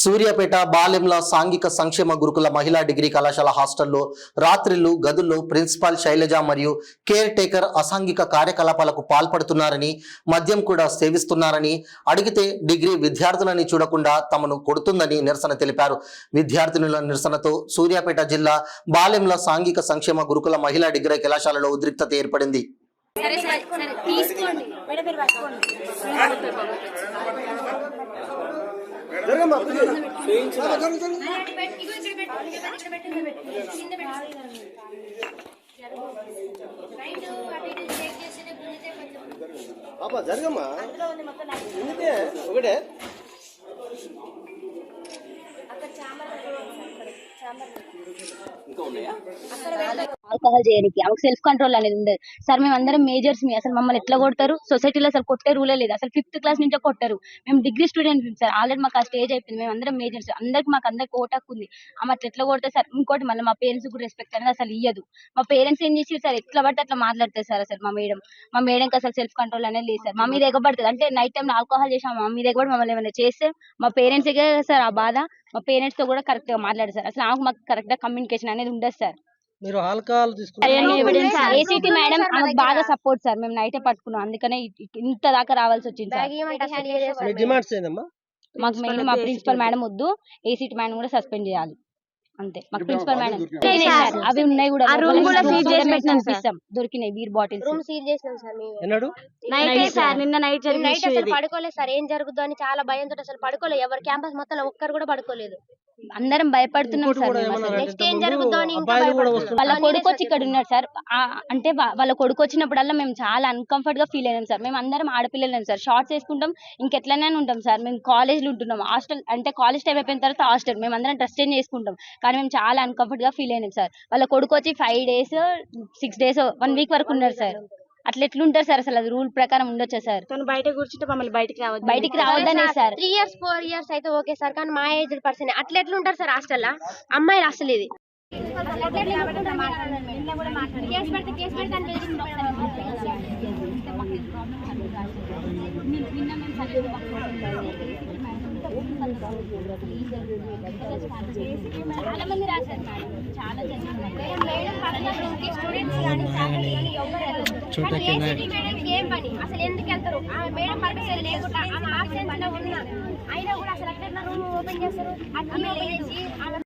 సూర్యాపేట బాలెంల సాంఘిక సంక్షేమ గురుకుల మహిళా డిగ్రీ కళాశాల హాస్టల్లో రాత్రిళ్లు గదుల్లో ప్రిన్సిపాల్ శైలజ మరియు కేర్ టేకర్ అసాంఘిక కార్యకలాపాలకు పాల్పడుతున్నారని, మద్యం కూడా సేవిస్తున్నారని, అడిగితే డిగ్రీ విద్యార్థులని చూడకుండా తమను కొడుతుందని నిరసన తెలిపారు. విద్యార్థినుల నిరసనతో సూర్యాపేట జిల్లా బాలెంల సాంఘిక సంక్షేమ గురుకుల మహిళా డిగ్రీ కళాశాలలో ఉద్రిక్తత ఏర్పడింది. ఆల్కహాల్ చేయడానికి ఆమెకు సెల్ఫ్ కంట్రోల్ అనేది ఉండదు సార్. మేము అందరం మేజర్స్ అసలు మమ్మల్ని ఎట్లా కొడతారు? సొసైటీలో అసలు కొట్టే రూలే లేదు. అసలు 5th క్లాస్ నుంచే కొట్టారు. మేము డిగ్రీ స్టూడెంట్ సార్. ఆల్రెడీ మాకు ఆ స్టేజ్ అయిపోయింది. మేము అందరం మేజర్స్, అందరికి ఓటాకు ఉంది. ఆమె అట్లా ఎట్లా కొడతారు సార్? ఇంకోటి మళ్ళీ మా పేరెంట్స్ కూడా రెస్పెక్ట్ అనేది అసలు ఇయ్యదు. మా పేరెంట్స్ ఏం చేసి సార్ ఎట్లా పడితే అట్లా మాట్లాడతారు సార్. అసలు మా మేడంకి అసలు సెల్ఫ్ కంట్రోల్ అనేది లేదు సార్. మా మీద ఎగబడుతుంది. అంటే నైట్ టైం ఆల్కహాల్ చేసాం, మా మీద ఎగబడి మమ్మల్ని ఏమైనా చేస్తే మా పేరెంట్స్ సార్ ఆ బాధ. మా పేరెంట్స్ తో కూడా కరెక్ట్ గా మాట్లాడారు సార్. అసలు మాకు కరెక్ట్ గా కమ్యూనికేషన్ అనేది ఉండదు సార్. మీరు ఆల్కహాల్ ఏసీటీ మేడం ఆమెకు బాగా సపోర్ట్ సార్. మేము నైటే పట్టుకున్నాం, అందుకనే ఇంత దాకా రావాల్సి వచ్చింది సార్. డిమాండ్స్ ఏందమ్మా? మాకు మెయిన్ మా ప్రిన్సిపల్ మేడం వద్దు, ఏసీటీ మేడం కూడా సస్పెండ్ చేయాలి అంతే. మాకు ప్రిన్సిపల్ మేడం అవి ఉన్నాయి కూడా దొరికినాయి బీర్ బాటిల్స్. రూమ్ సీల్ చేసినాం సార్. మేము నిన్న నైట్ అసలు పడుకోలేదు సార్. ఏం జరుగుతుందో అని చాలా భయంతో అసలు పడుకోలేదు. ఎవరు క్యాంపస్ మొత్తం ఒక్కరు కూడా పడుకోలేదు. అందరం భయపడుతున్నాం సార్. నెక్స్ట్ ఏం జరుగుతుందో అని వాళ్ళ కొడుకు వచ్చి ఇక్కడ ఉన్నాడు సార్. అంటే వాళ్ళ కొడుకు వచ్చినప్పుడల్లా మేము చాలా అన్కంఫర్ట్ గా ఫీల్ అయ్యాం సార్. మేము అందరం ఆడపిల్లలేం సార్. షార్ట్స్ వేసుకుంటాం, ఇంకెట్లనే ఉంటాం సార్. మేము కాలేజ్లో ఉంటున్నాం. హాస్టల్ అంటే కాలేజ్ టైం అయిపోయిన తర్వాత హాస్టల్ మేము అందరం డ్రెస్ చేంజ్ చేసుకుంటాం. కానీ మేము చాలా అన్కంఫర్ట్ గా ఫీల్ అయినాం సార్. వాళ్ళ కొడుకు వచ్చి 5 days 6 days 1 week వరకు ఉన్నారు సార్. అట్లా ఎట్లుంటారు సార్? అసలు అది రూల్ ప్రకారం ఉండొచ్చా సార్? బయట కూర్చుంటే మమ్మల్ని బయటికి రావద్దనే సార్. 3 years 4 years అయితే ఓకే సార్. కానీ మా ఏజ్ పర్సన్ అట్లా ఎట్లుంటారు సార్ హాస్టల్లో? అమ్మాయిలు అసలు ఇది చాలా మంది రాశారు మేడం, చాలా ఏం పని అసలు ఎందుకు వెళ్తారు? ఆమె మేడం పర్మిషన్ లేకుండా ఆమె ఆబ్సెన్స్ లో ఉన్నా అయినా కూడా అసలు అట్లా రూమ్ ఓపెన్ చేస్తారు.